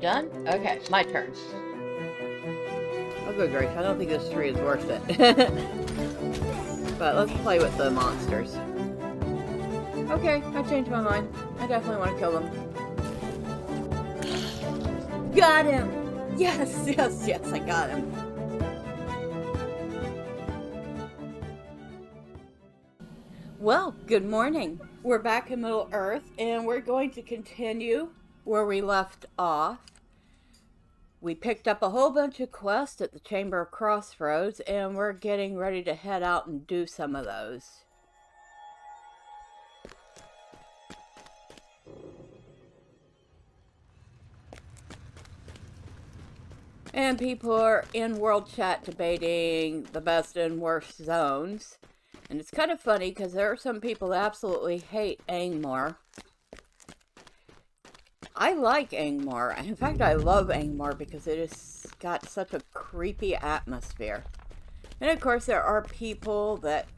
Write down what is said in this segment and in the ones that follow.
done? Okay, my turn. Oh, good grief. I don't think this tree is worth it. But let's play with the monsters. Okay, I changed my mind. I definitely want to kill them. Got him! Yes, yes, yes, I got him. Well, good morning. We're back in Middle Earth, and we're going to continue where we left off. We picked up a whole bunch of quests at the Chamber of Crossroads, and we're getting ready to head out and do some of those. And people are in world chat debating the best and worst zones. And it's kind of funny because there are some people that absolutely hate Angmar. I like Angmar. In fact, I love Angmar because it has got such a creepy atmosphere. And of course, there are people that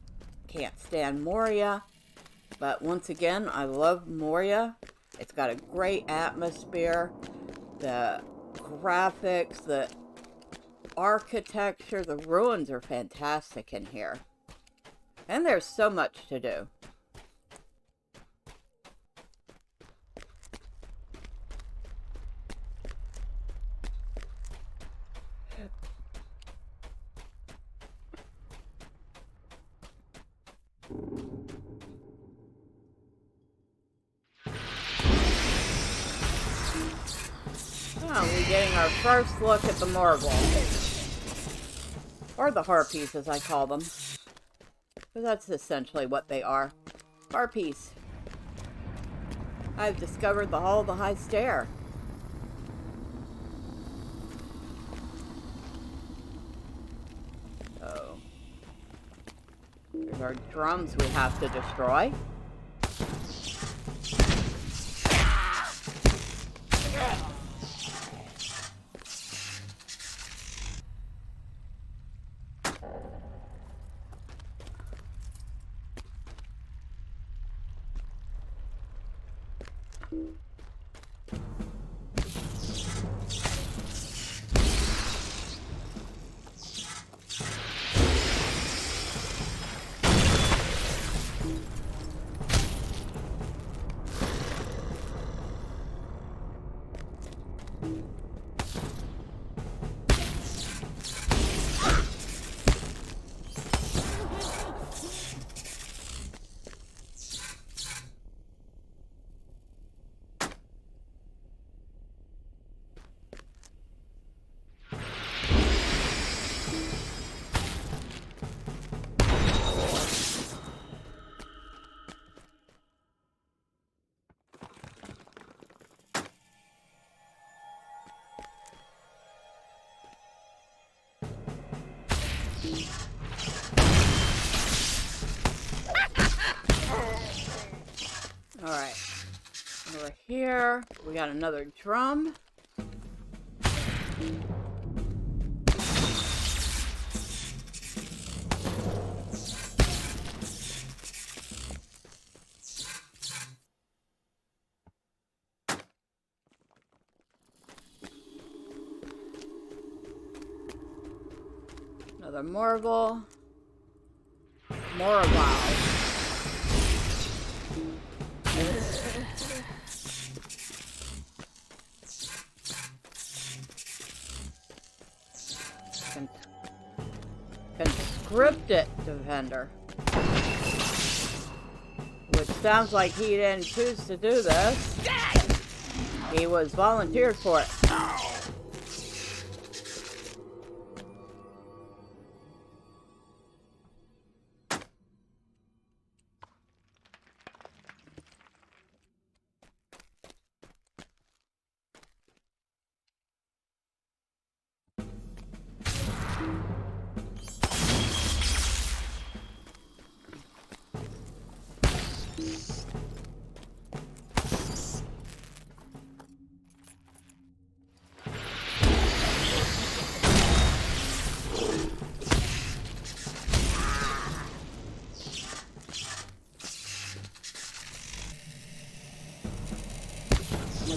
can't stand Moria. But once again, I love Moria. It's got a great atmosphere. The graphics, the architecture, the ruins are fantastic in here. And there's so much to do. Oh, we're getting our first look at the Morgul. Or the Harpies, as I call them. Because that's essentially what they are. Harpies. I've discovered the Hall of the High Stair. So, there's our drums we have to destroy. Alright, over here, we got another drum. Another Morgul. More wild. Conscripted defender. Which sounds like he didn't choose to do this. He was volunteered for it.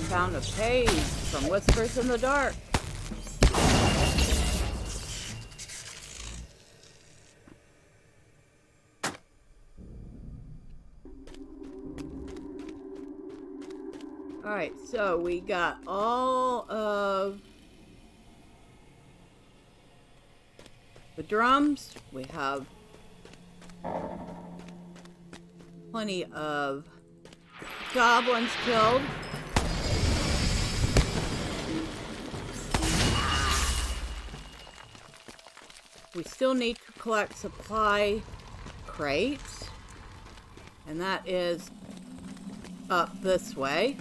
Found a page. from Whispers in the Dark. Alright, so we got all of the drums. We have plenty of goblins killed. We still need to collect supply crates, and that is up this way.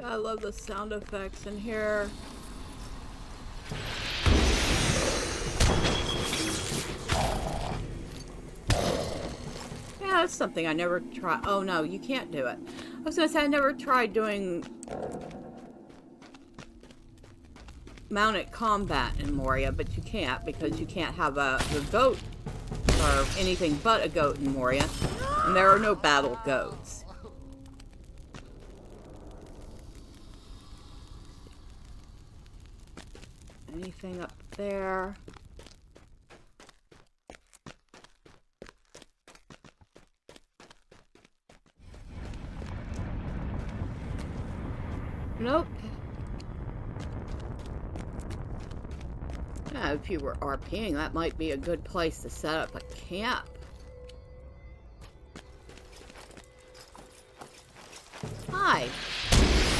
I love the sound effects in here. Yeah, that's something I never tried. Oh no, you can't do it. I was gonna say I never tried doing mounted combat in Moria, but you can't because you can't have a goat or anything but a goat in Moria, and there are no battle goats. Anything up there? Nope. Yeah, if you were RPing, that might be a good place to set up a camp. Hi.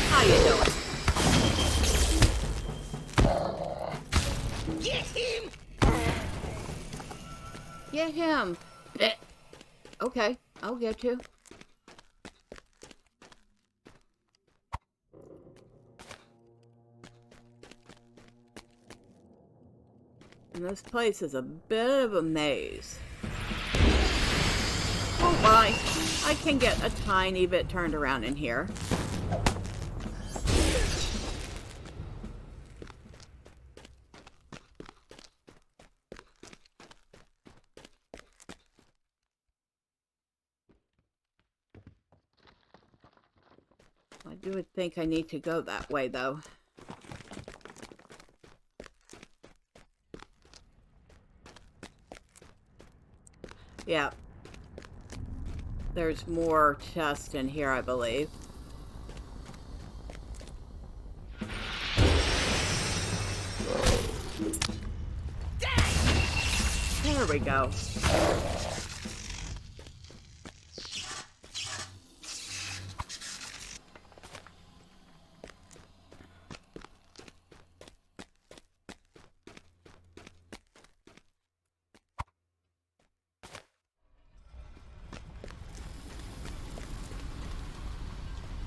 How you doing? Get him! Get him! Okay, I'll get you. And this place is a bit of a maze. Oh my! I can get a tiny bit turned around in here. I would think I need to go that way, though. Yeah. There's more chests in here, I believe. There we go.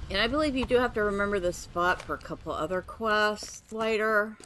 And I believe you do have to remember this spot for a couple other quests later.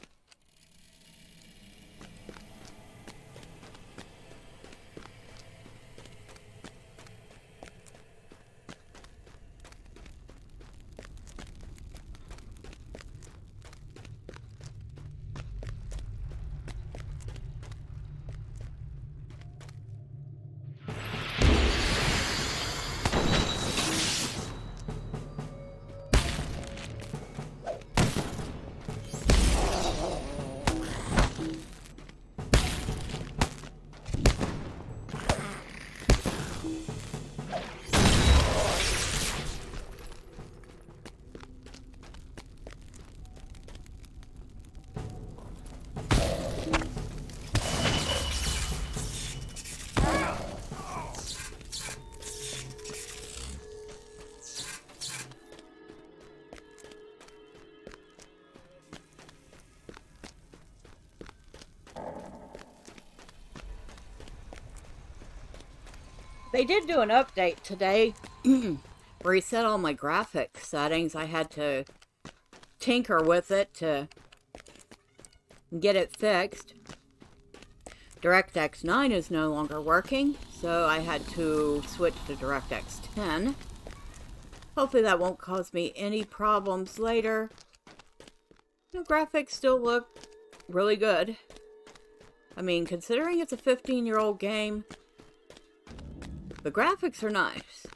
They did do an update today. Reset all my graphic settings. I had to tinker with it to get it fixed. DirectX 9 is no longer working, so I had to switch to DirectX 10. Hopefully that won't cause me any problems later. The graphics still look really good. I mean, considering it's a 15-year-old game, the graphics are nice.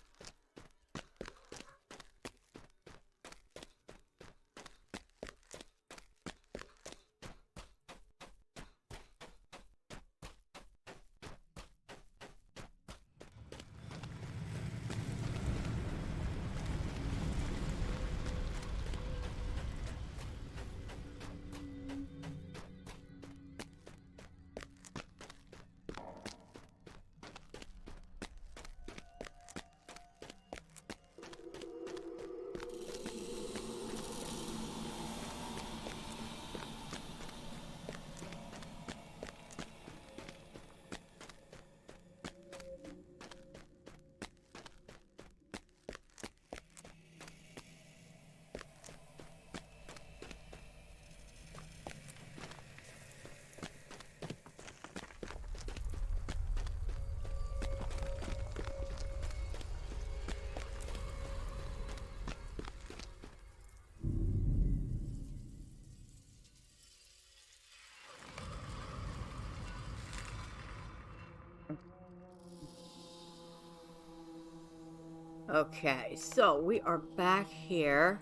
Okay, so we are back here.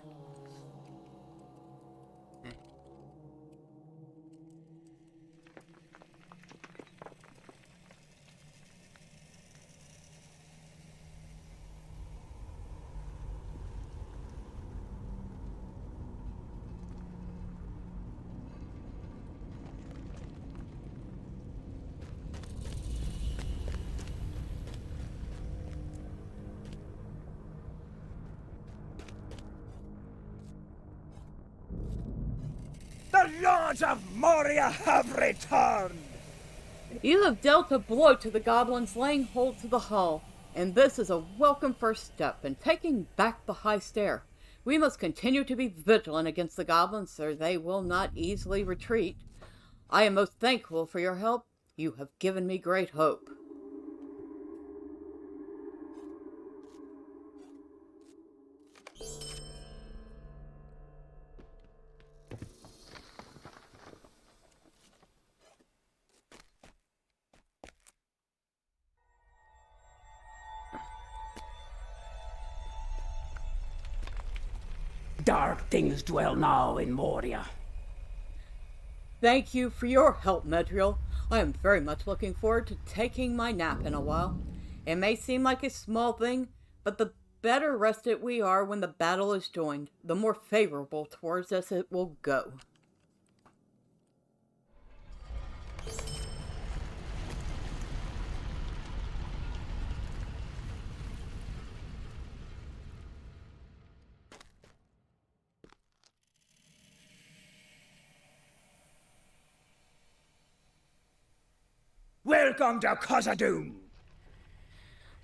The Lords of Moria have returned! You have dealt a blow to the goblins laying hold to the hull, and this is a welcome first step in taking back the high stair. We must continue to be vigilant against the goblins, so they will not easily retreat. I am most thankful for your help. You have given me great hope. Dark things dwell now in Moria. Thank you for your help, Medriel. I am very much looking forward to taking my nap in a while. It may seem like a small thing, but the better rested we are when the battle is joined, the more favorable towards us it will go. Welcome to Khazad-dûm!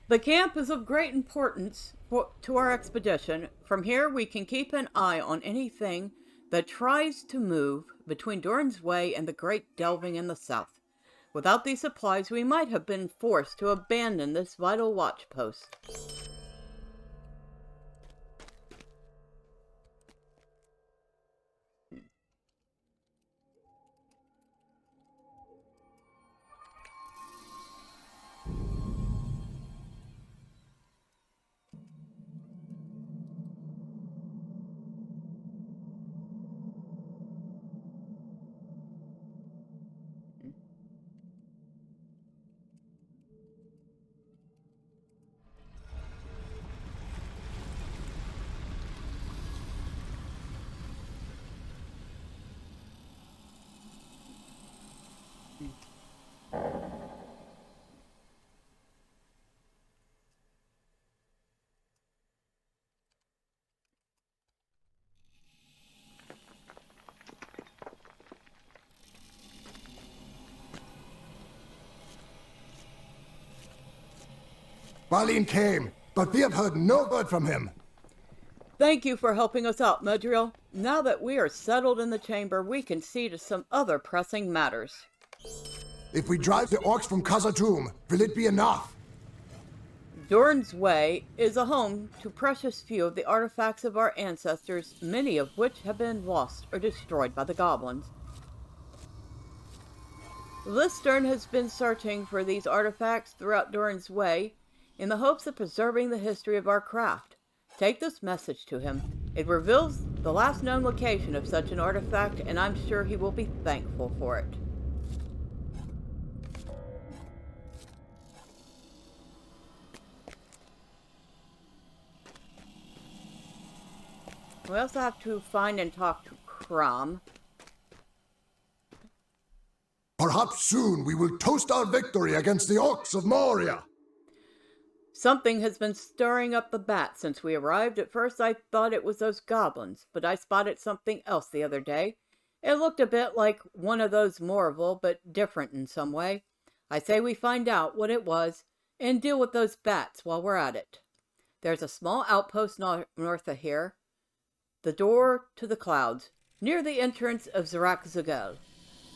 The camp is of great importance to our expedition. From here we can keep an eye on anything that tries to move between Doran's Way and the Great Delving in the south. Without these supplies we might have been forced to abandon this vital watch post. Balin came, but we have heard no word from him. Thank you for helping us out, Medriel. Now that we are settled in the chamber, we can see to some other pressing matters. If we drive the orcs from Khazad-dûm, will it be enough? Doran's Way is a home to precious few of the artifacts of our ancestors, many of which have been lost or destroyed by the goblins. Listern has been searching for these artifacts throughout Doran's Way in the hopes of preserving the history of our craft. Take this message to him. It reveals the last known location of such an artifact, and I'm sure he will be thankful for it. We also have to find and talk to Crom. Perhaps soon we will toast our victory against the orcs of Moria. Something has been stirring up the bats since we arrived. At first I thought it was those goblins, but I spotted something else the other day. It looked a bit like one of those Morville, but different in some way. I say we find out what it was and deal with those bats while we're at it. There's a small outpost north of here. The door to the clouds, near the entrance of Zirakzigil.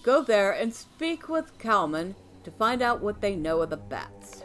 Go there and speak with Kalman to find out what they know of the bats.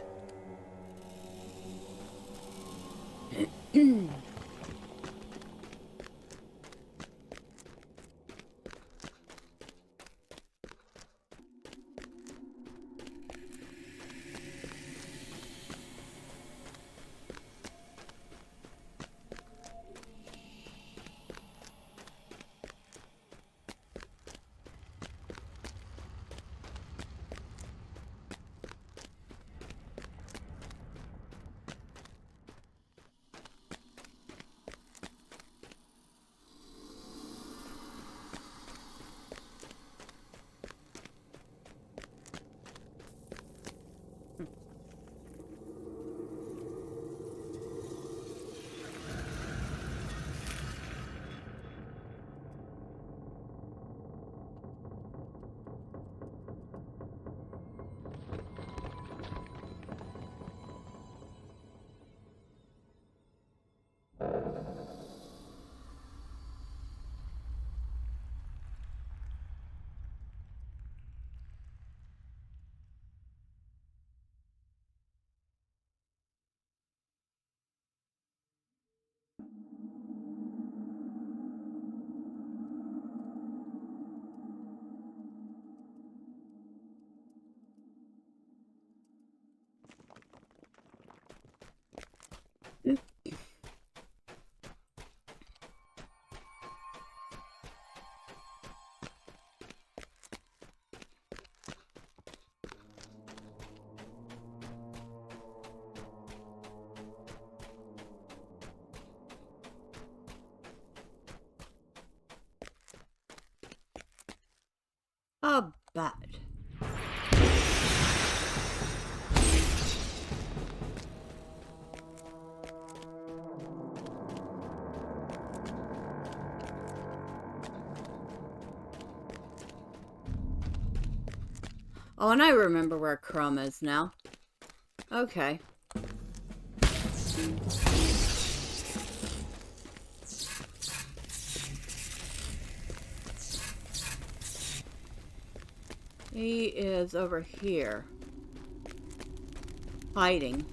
A bat. Oh, and I remember where Crom is now. Okay. He is over here. Hiding.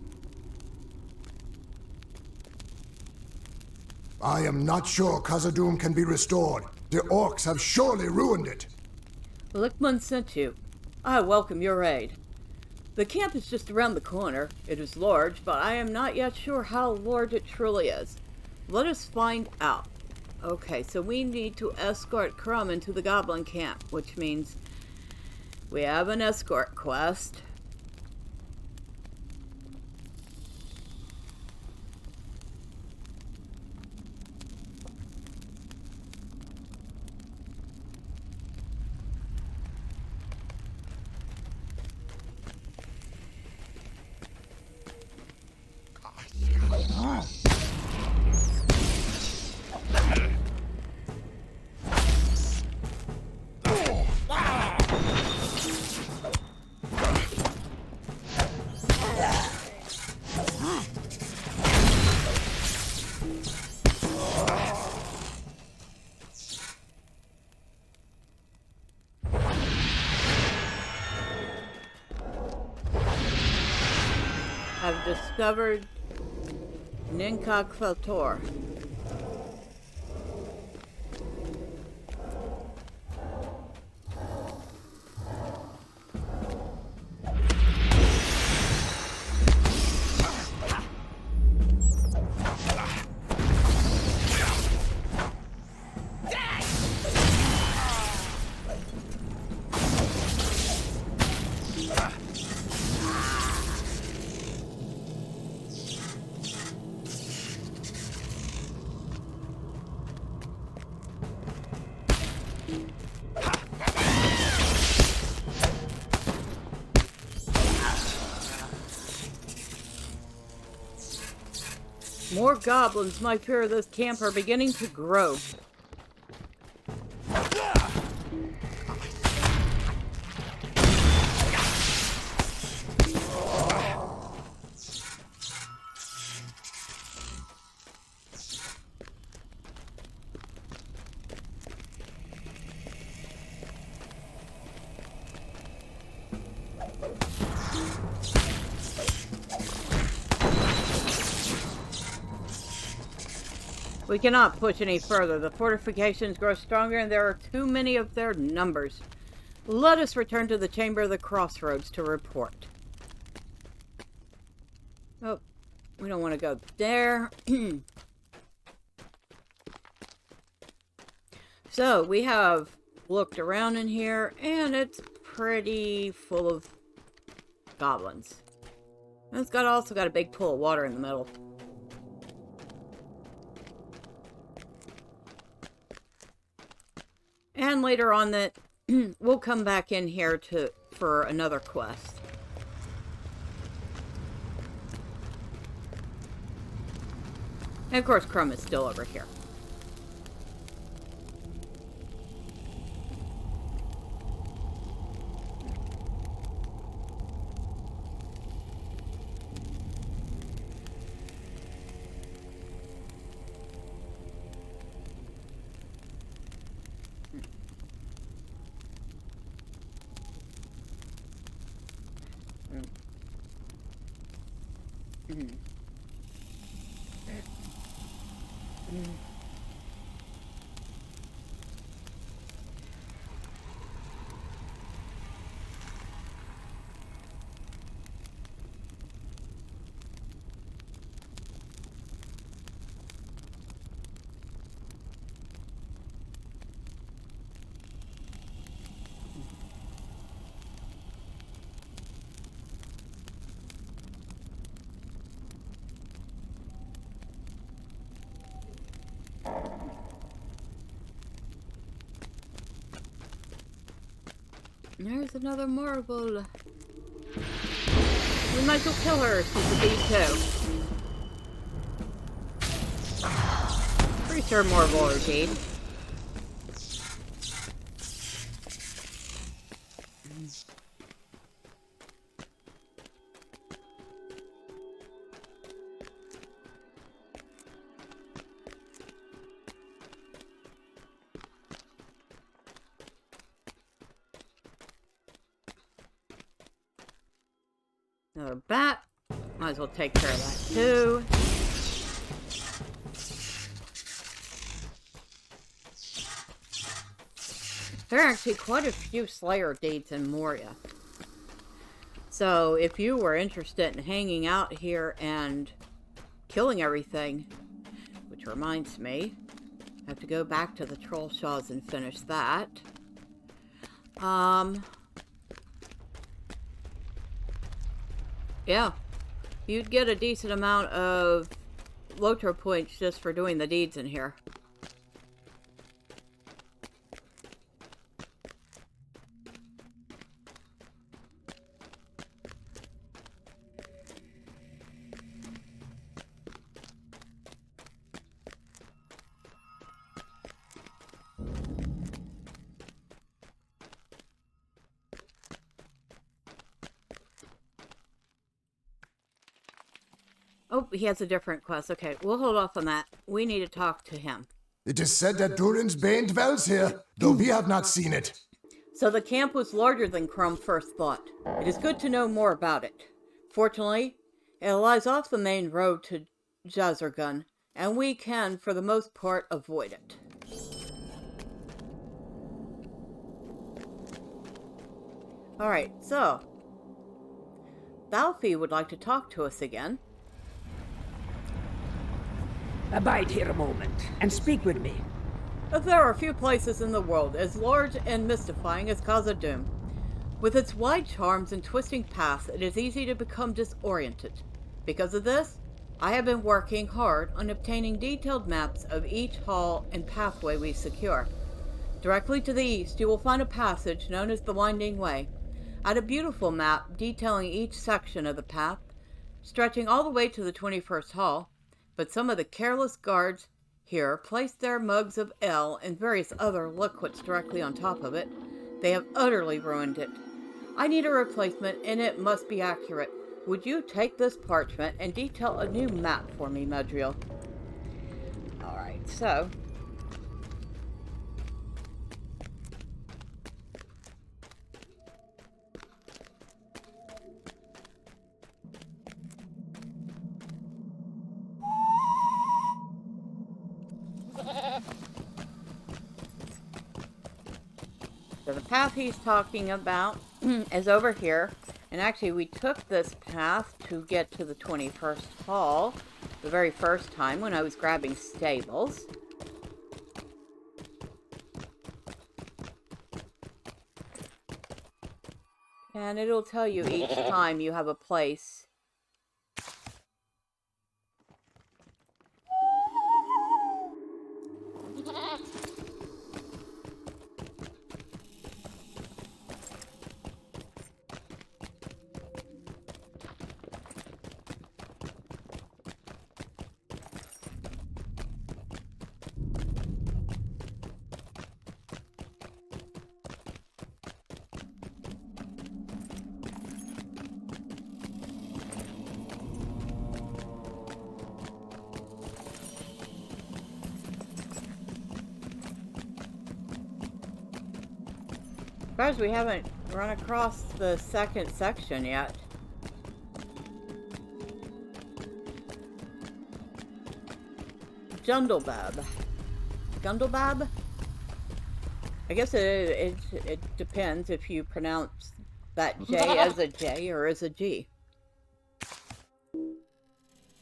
I am not sure Khazad-dûm can be restored. The orcs have surely ruined it. Lickman sent you. I welcome your aid. The camp is just around the corner. It is large, but I am not yet sure how large it truly is. Let us find out. Okay, so we need to escort Crom into the goblin camp, which means we have an escort quest. discovered Ninkak Feltor. More goblins. My fear of this camp are beginning to grow. We cannot push any further. The fortifications grow stronger and there are too many of their numbers. Let us return to the chamber of the Crossroads to report. Oh, we don't want to go there. So, we have looked around in here and it's pretty full of goblins. And it's also got a big pool of water in the middle. And later on that we'll come back in here for another quest. And of course Crumb is still over here. There's another marble. We might go kill her if she's a bee too. Pretty sure marble or jade. Another bat. Might as well take care of that too. There are actually quite a few Slayer deeds in Moria. So if you were interested in hanging out here and killing everything, which reminds me, I have to go back to the Troll Shaws and finish that. Yeah, you'd get a decent amount of LOTRO points just for doing the deeds in here. Oh, he has a different quest. Okay, we'll hold off on that. We need to talk to him. It is said that Durin's Bane dwells here, though we have not seen it. So the camp was larger than Crumb first thought. It is good to know more about it. Fortunately, It lies off the main road to Jazergun, and we can, for the most part, avoid it. Alright, so Balfi would like to talk to us again. Abide here a moment, and speak with me. There are few places in the world as large and mystifying as Khazad-dûm. With its wide charms and twisting paths, it is easy to become disoriented. Because of this, I have been working hard on obtaining detailed maps of each hall and pathway we secure. Directly to the east, you will find a passage known as the Winding Way. I had a beautiful map detailing each section of the path, stretching all the way to the 21st hall, but some of the careless guards here placed their mugs of ale and various other liquids directly on top of it. They have utterly ruined it. I need a replacement, and it must be accurate. Would you take this parchment and detail a new map for me, Medriel? Alright, so the path he's talking about is over here. And actually, we took this path to get to the 21st hall the very first time when I was grabbing stables. And it'll tell you each time you have a place. As far as we haven't run across the second section yet. Gundlebab. Gundlebab? I guess it depends if you pronounce that J as a J or as a G.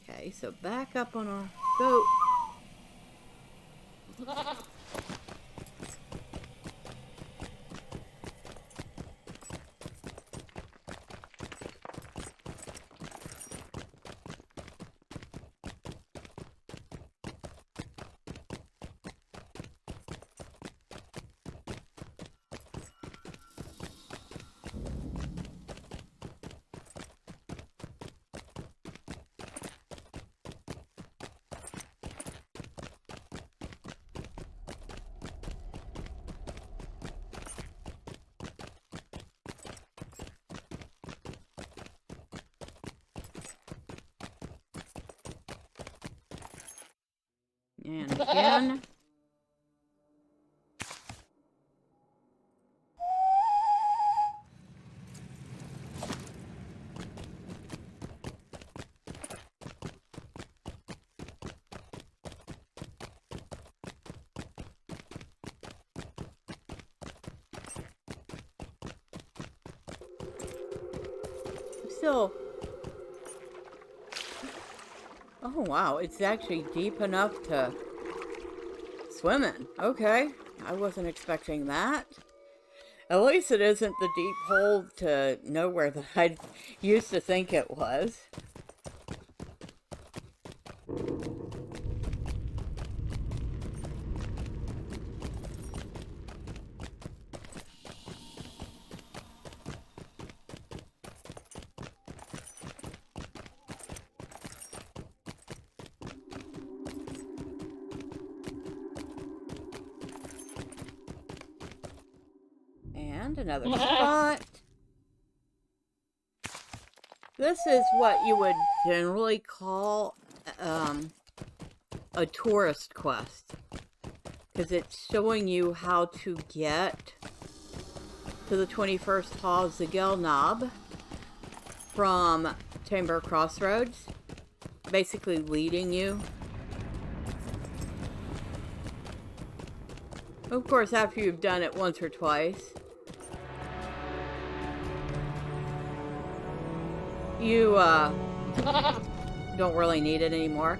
Okay, so back up on our goat. And again. Still. Oh wow, it's actually deep enough to swim in. Okay, I wasn't expecting that. At least it isn't the deep hole to nowhere that I used to think it was. And another spot. This is what you would generally call a tourist quest, because it's showing you how to get to the 21st Hall of Zigil Knob from Chamber Crossroads, basically leading you. Of course, after you've done it once or twice, you don't really need it anymore.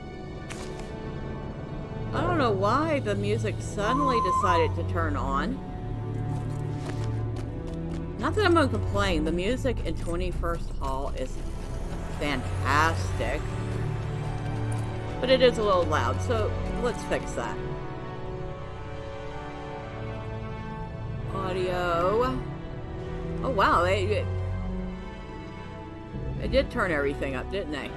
I don't know why the music suddenly decided to turn on. Not that I'm gonna complain, the music in 21st Hall is fantastic. But it is a little loud, so let's fix that. Audio. Oh wow, they did turn everything up, didn't they?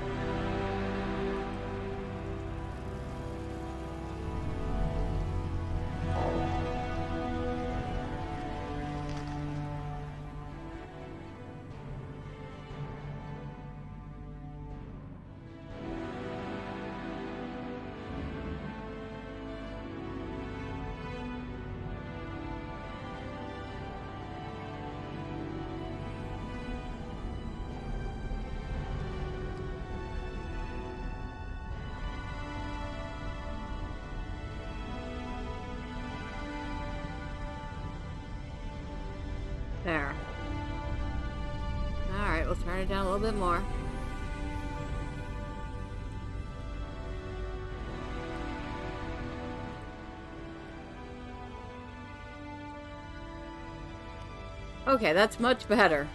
There. Alright, we'll turn it down a little bit more. Okay, that's much better.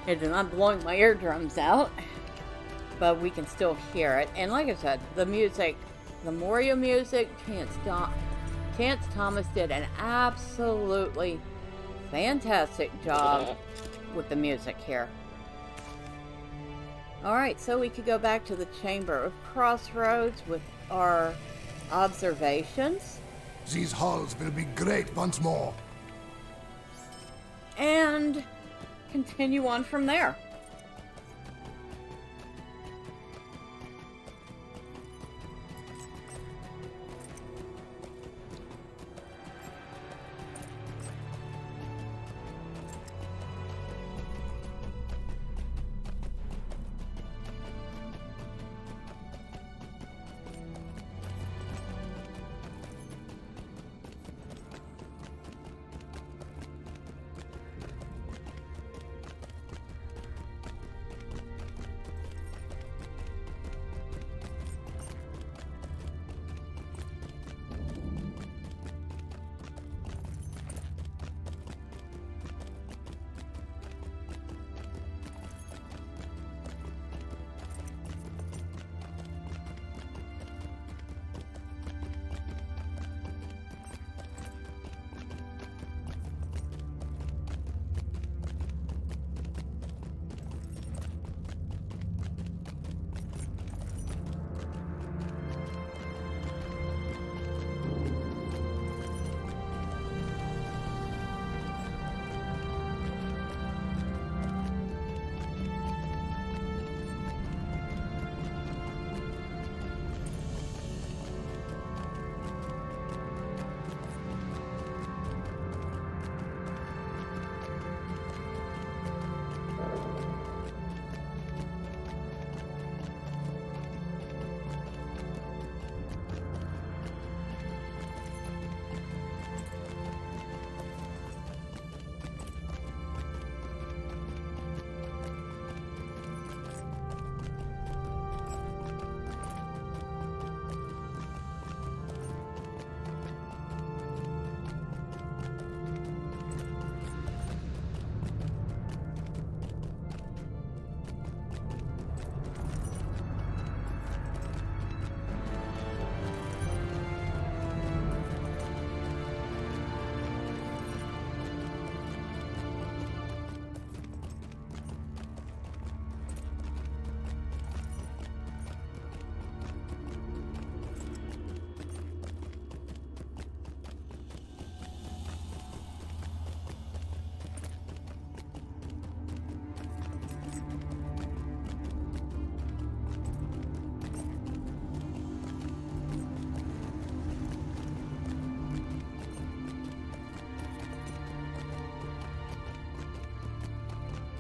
It's not blowing my eardrums out, but we can still hear it. And like I said, the music, the Moria music, Chance Thomas did an absolutely fantastic job with the music here. Alright, so we could go back to the Chamber of Crossroads with our observations. These halls will be great once more. And continue on from there.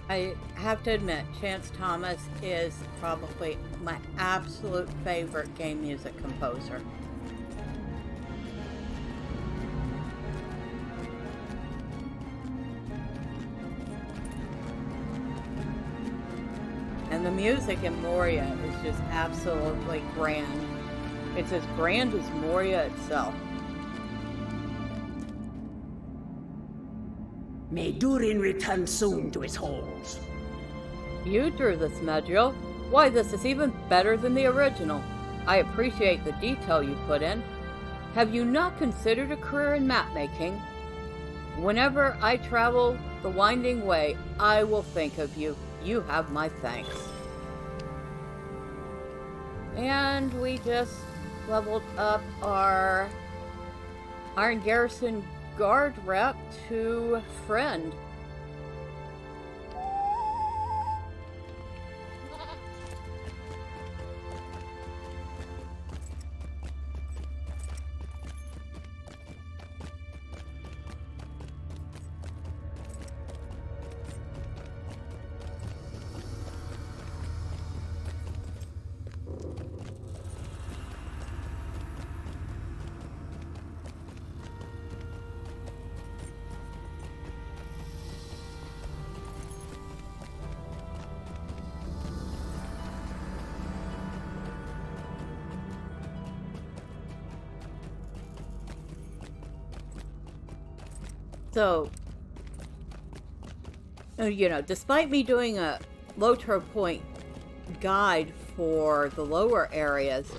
I have to admit, Chance Thomas is probably my absolute favorite game music composer. And the music in Moria is just absolutely grand. It's as grand as Moria itself. May Durin return soon to his halls. You drew this, Medriel. Why, this is even better than the original. I appreciate the detail you put in. Have you not considered a career in map-making? Whenever I travel the winding way, I will think of you. You have my thanks. And we just leveled up our Iron Garrison Guard rep to friend. So, despite me doing a LOTRO point guide for the lower areas,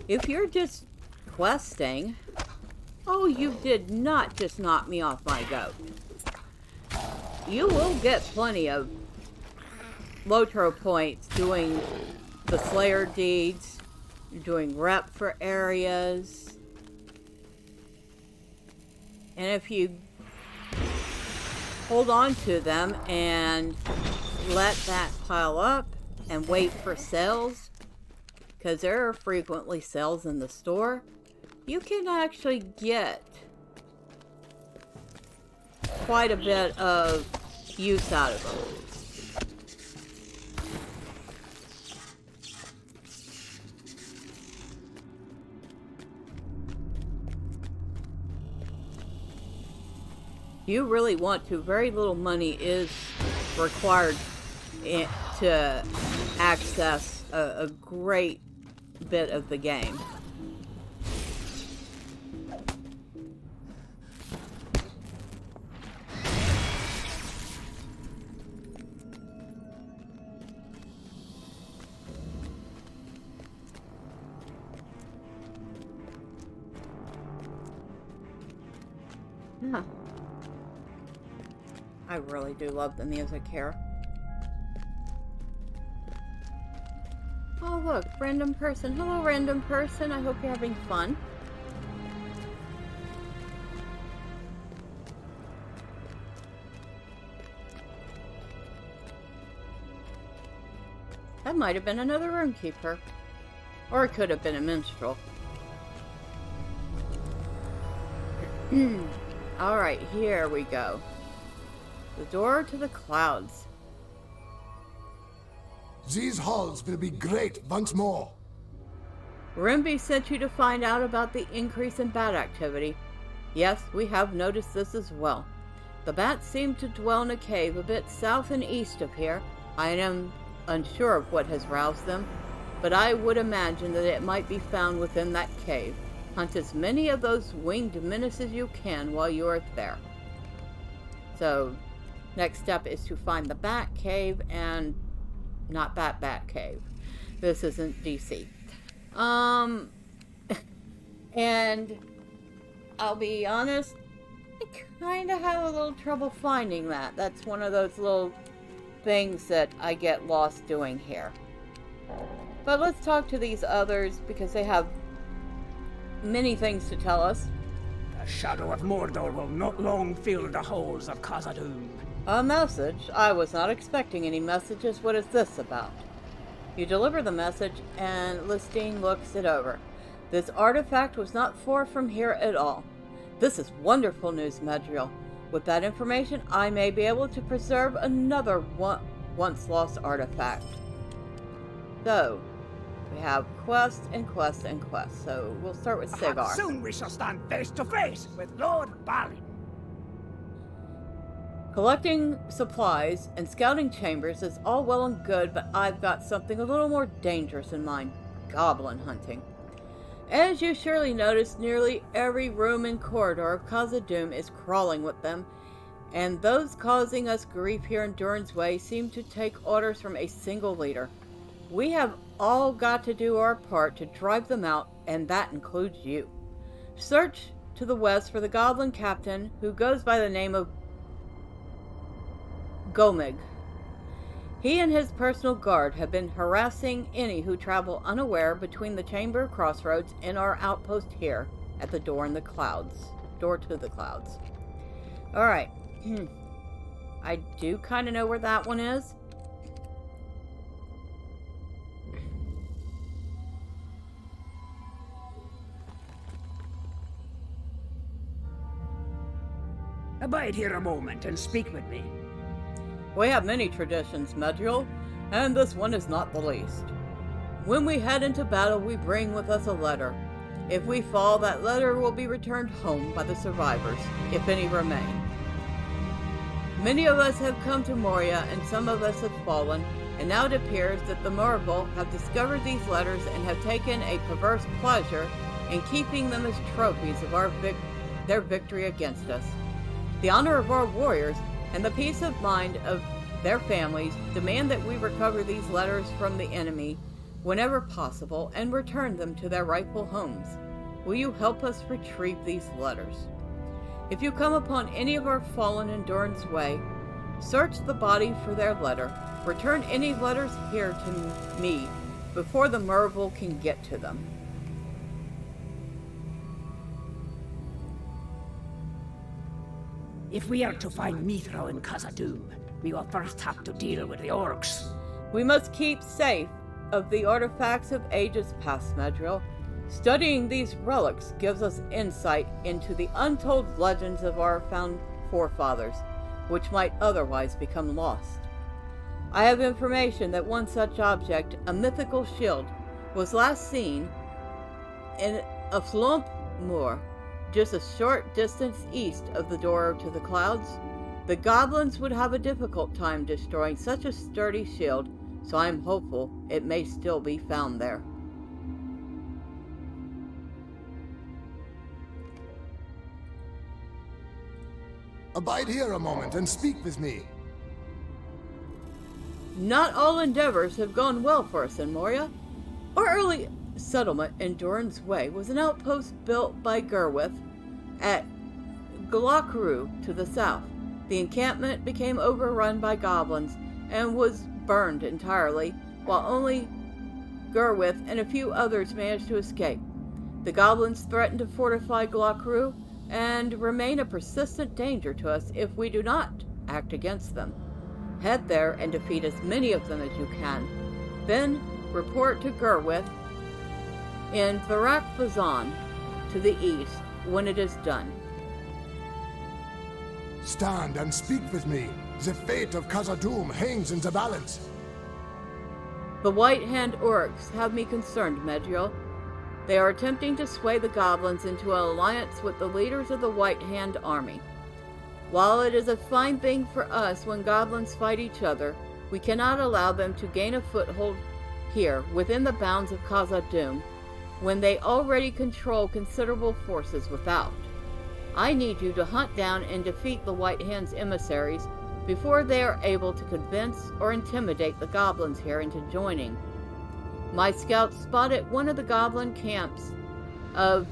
if you're just questing, oh, you did not just knock me off my goat. You will get plenty of LOTRO points doing the Slayer deeds, doing rep for areas, and if you hold on to them and let that pile up and wait for sales, because there are frequently sales in the store, you can actually get quite a bit of use out of them. You really want to, very little money is required to access a great bit of the game. Huh. I really do love the music here. Oh look, random person. Hello, random person. I hope you're having fun. That might have been another roomkeeper. Or it could have been a minstrel. Alright, here we go. The door to the clouds. These halls will be great once more. Rimby sent you to find out about the increase in bat activity. Yes, we have noticed this as well. The bats seem to dwell in a cave a bit south and east of here. I am unsure of what has roused them, but I would imagine that it might be found within that cave. Hunt as many of those winged menaces as you can while you are there. So, next step is to find the Bat Cave and not Bat Cave. This isn't DC. And I'll be honest, I kind of have a little trouble finding that. That's one of those little things that I get lost doing here. But let's talk to these others because they have many things to tell us. The shadow of Mordor will not long fill the halls of Khazad-dûm. A message? I was not expecting any messages. What is this about? You deliver the message, and Listine looks it over. This artifact was not far from here at all. This is wonderful news, Medriel. With that information, I may be able to preserve another once lost artifact. So, we have quest and quest and quest. So, we'll start with Cigar. Soon we shall stand face to face with Lord Balin. Collecting supplies and scouting chambers is all well and good, but I've got something a little more dangerous in mind. Goblin hunting. As you surely noticed, nearly every room and corridor of Khazad-dûm is crawling with them, and those causing us grief here in Durin's Way seem to take orders from a single leader. We have all got to do our part to drive them out, and that includes you. Search to the west for the goblin captain who goes by the name of Gomig. He and his personal guard have been harassing any who travel unaware between the chamber of Crossroads and our outpost here at the door to the clouds. Alright. I do kind of know where that one is. Abide here a moment and speak with me. We have many traditions, Medriel, and this one is not the least. When we head into battle, we bring with us a letter. If we fall, that letter will be returned home by the survivors, if any remain. Many of us have come to Moria, and some of us have fallen, and now it appears that the Murable have discovered these letters and have taken a perverse pleasure in keeping them as trophies of their victory against us. The honor of our warriors and the peace of mind of their families demand that we recover these letters from the enemy whenever possible and return them to their rightful homes. Will you help us retrieve these letters? If you come upon any of our fallen in Durin's Way, search the body for their letter. Return any letters here to me before the Murable can get to them. If we are to find Mithra in Khazad-dûm, we will first have to deal with the orcs. We must keep safe of the artifacts of ages past, Medriel. Studying these relics gives us insight into the untold legends of our forefathers, which might otherwise become lost. I have information that one such object, a mythical shield, was last seen in Affluent Moor, just a short distance east of the door to the clouds. The goblins would have a difficult time destroying such a sturdy shield, so I am hopeful it may still be found there. Abide here a moment and speak with me. Not all endeavors have gone well for us in Moria. Our early settlement in Durin's Way was an outpost built by Gerwith at Glocru to the south. The encampment became overrun by goblins and was burned entirely, while only Gerwith and a few others managed to escape. The goblins threaten to fortify Glocru and remain a persistent danger to us if we do not act against them. Head there and defeat as many of them as you can. Then report to Gerwith in Zirakzigil to the east when it is done. Stand and speak with me. The fate of Khazad-dûm hangs in the balance. The White Hand orcs have me concerned, Medriel. They are attempting to sway the goblins into an alliance with the leaders of the White Hand army. While it is a fine thing for us when goblins fight each other, we cannot allow them to gain a foothold here within the bounds of Khazad-dûm when they already control considerable forces without. I need you to hunt down and defeat the White Hand's emissaries before they are able to convince or intimidate the goblins here into joining. My scouts spotted one of the goblin camps of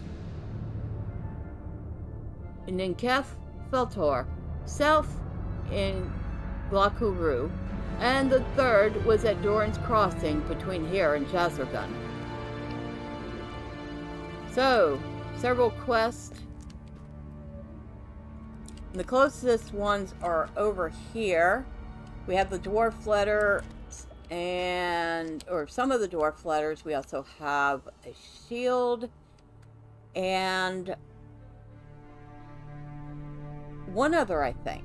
Ninketh Feltor, south in Glocru, and the third was at Durin's Crossing between here and Jazergun. So, several quests. The closest ones are over here. We have the dwarf letter or some of the dwarf letters. We also have a shield and one other, I think.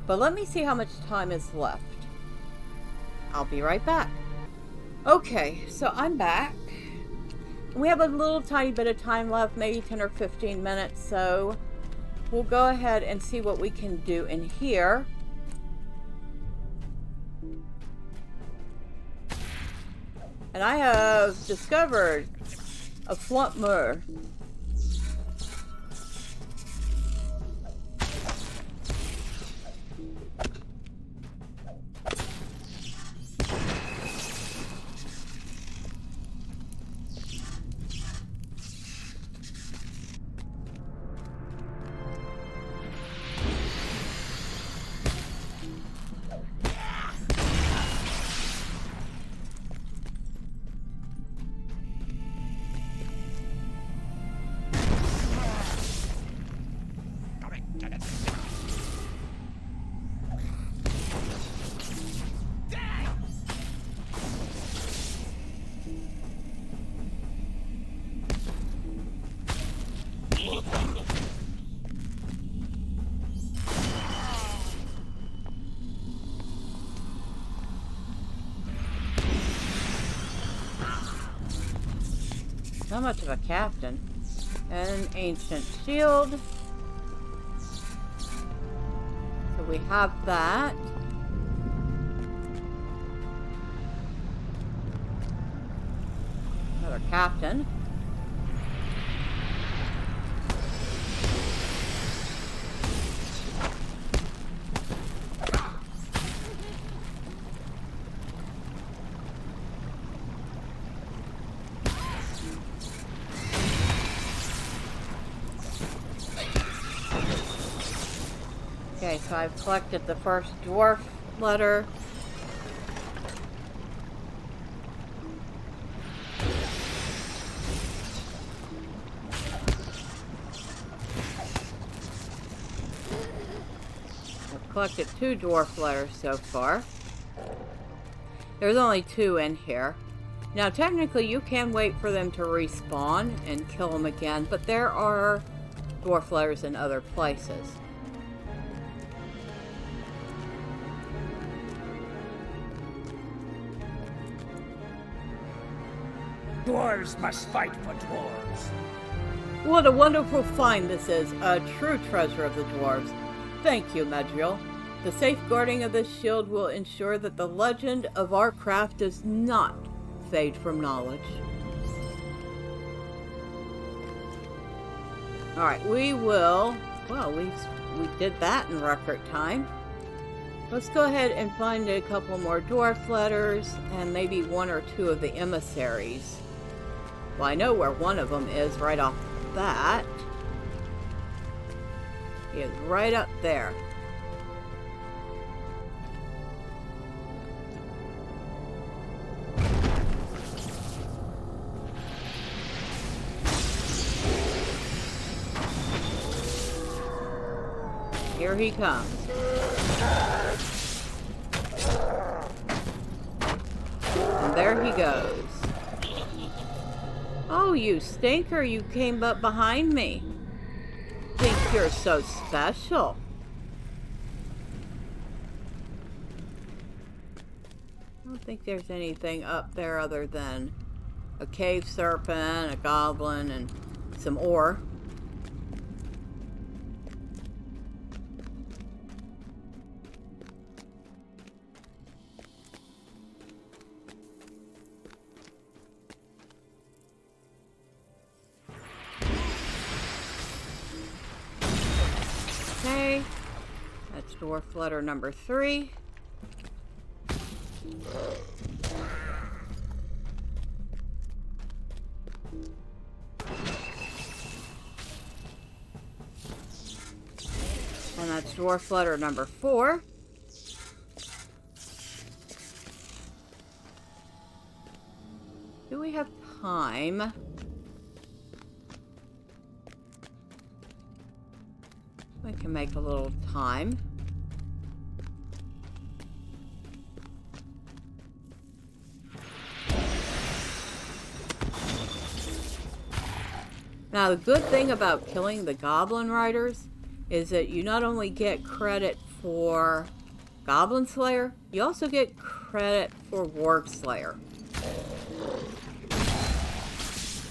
But let me see how much time is left. I'll be right back. Okay, so I'm back. We have a little tiny bit of time left, maybe 10 or 15 minutes, so we'll go ahead and see what we can do in here. And I have discovered a flummer. Not much of a captain. An ancient shield. So we have that. Another captain. Okay, so I've collected the first dwarf letter. I've collected 2 dwarf letters so far. There's only 2 in here. Now, technically, you can wait for them to respawn and kill them again, but there are dwarf letters in other places. Dwarves must fight for dwarves. What a wonderful find this is, a true treasure of the dwarves. Thank you, Medriel. The safeguarding of this shield will ensure that the legend of our craft does not fade from knowledge. Alright, we will... Well, we did that in record time. Let's go ahead and find a couple more dwarf letters and maybe 1 or 2 of the emissaries. Well, I know where one of them is right off the bat. He is right up there. Here he comes. And there he goes. Oh, you stinker, you came up behind me. Think you're so special. I don't think there's anything up there other than a cave serpent, a goblin, and some ore. Okay, that's dwarf letter number 3. And that's dwarf letter number 4. Do we have time? We can make a little time. Now, the good thing about killing the goblin riders is that you not only get credit for Goblin Slayer, you also get credit for Warg Slayer.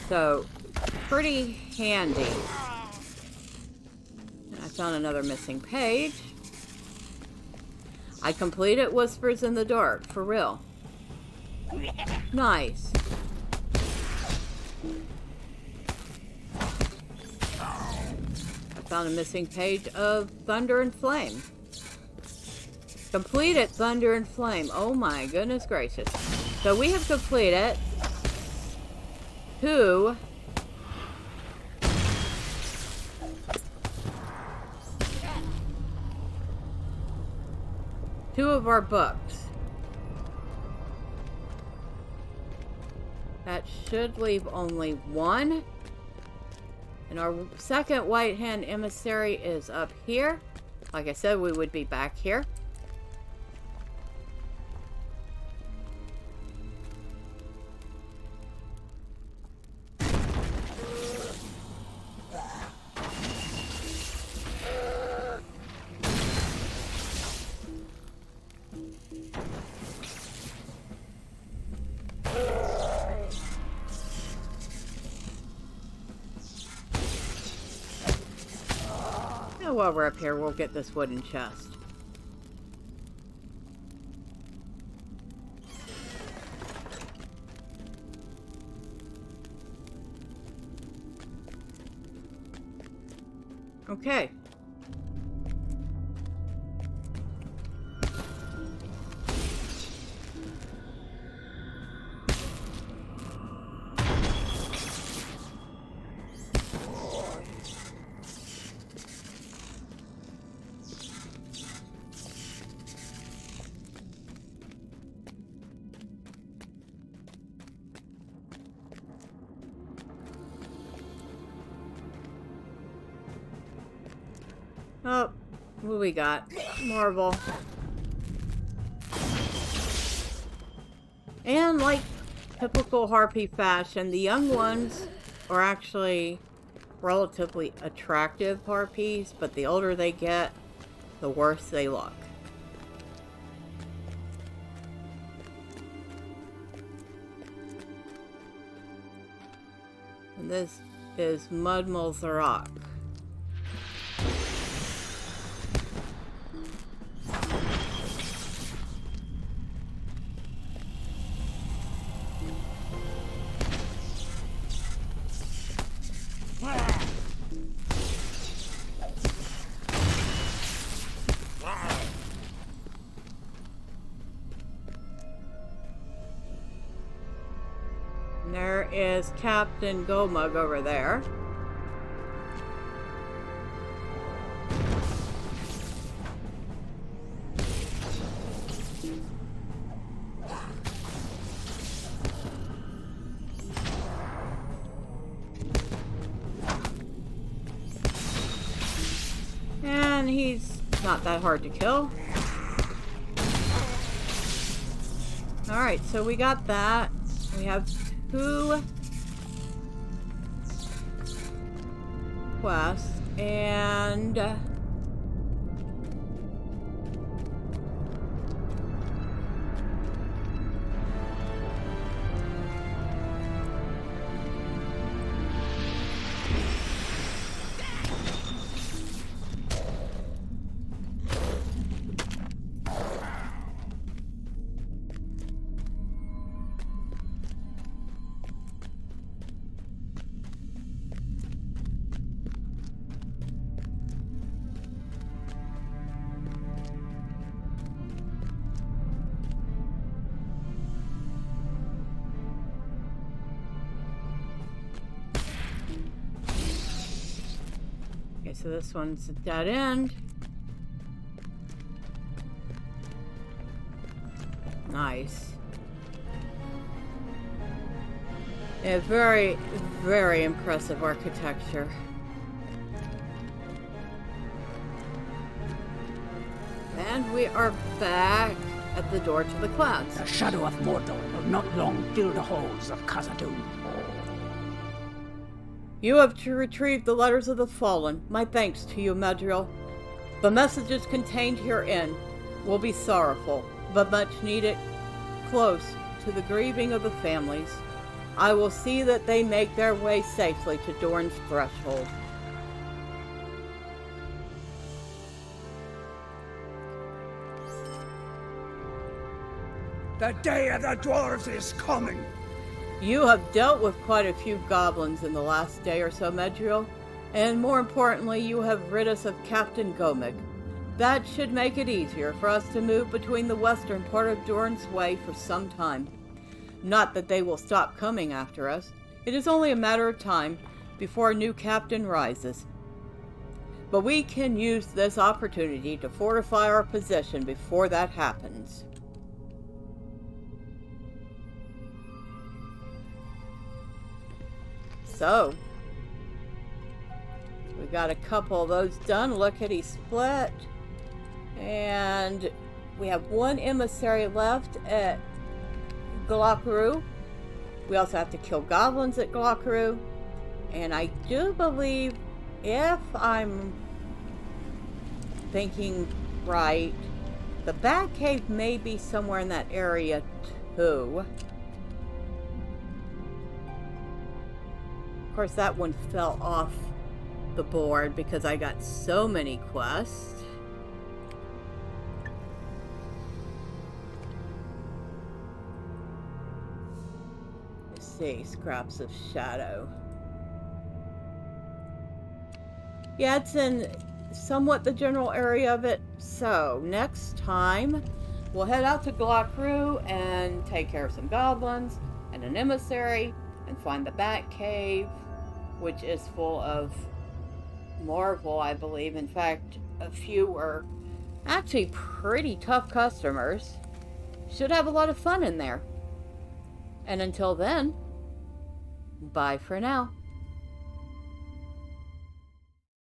So, pretty handy. I found another missing page. I completed Whispers in the Dark, for real. Nice. I found a missing page of Thunder and Flame. Completed Thunder and Flame. Oh my goodness gracious. So we have completed two of our books. That should leave only one. And our second White Hand Emissary is up here. Like I said, we would be back here. While we're up here, we'll get this wooden chest. Okay. Oh, what we got? Marble. And like typical harpy fashion, the young ones are actually relatively attractive harpies, but the older they get, the worse they look. And this is Mudmul Zirak. There is Captain Gomug over there. And he's not that hard to kill. Alright, so we got that. We have two quests, and okay, so this one's a dead end. Nice. Yeah, very, very impressive architecture. And we are back at the door to the clouds. The shadow of Mordor will not long fill the halls of Khazad-dûm. You have retrieved the letters of the fallen. My thanks to you, Medriel. The messages contained herein will be sorrowful, but much needed, close to the grieving of the families. I will see that they make their way safely to Dorn's threshold. The day of the dwarves is coming. You have dealt with quite a few goblins in the last day or so, Medriel, and more importantly, you have rid us of Captain Gomig. That should make it easier for us to move between the western part of Dorn's Way for some time. Not that they will stop coming after us. It is only a matter of time before a new captain rises. But we can use this opportunity to fortify our position before that happens. So, we got a couple of those done. Lickety split. And we have one emissary left at Glockaroo. We also have to kill goblins at Glockaroo. And I do believe, if I'm thinking right, the Bat Cave may be somewhere in that area too. Of course, that one fell off the board because I got so many quests. Let's see, Scraps of Shadow. Yeah, it's in somewhat the general area of it. So, next time, we'll head out to Glockaroo and take care of some goblins and an emissary and find the Bat Cave, which is full of Marvel, I believe. In fact, a few were actually pretty tough customers. Should have a lot of fun in there. And until then, bye for now.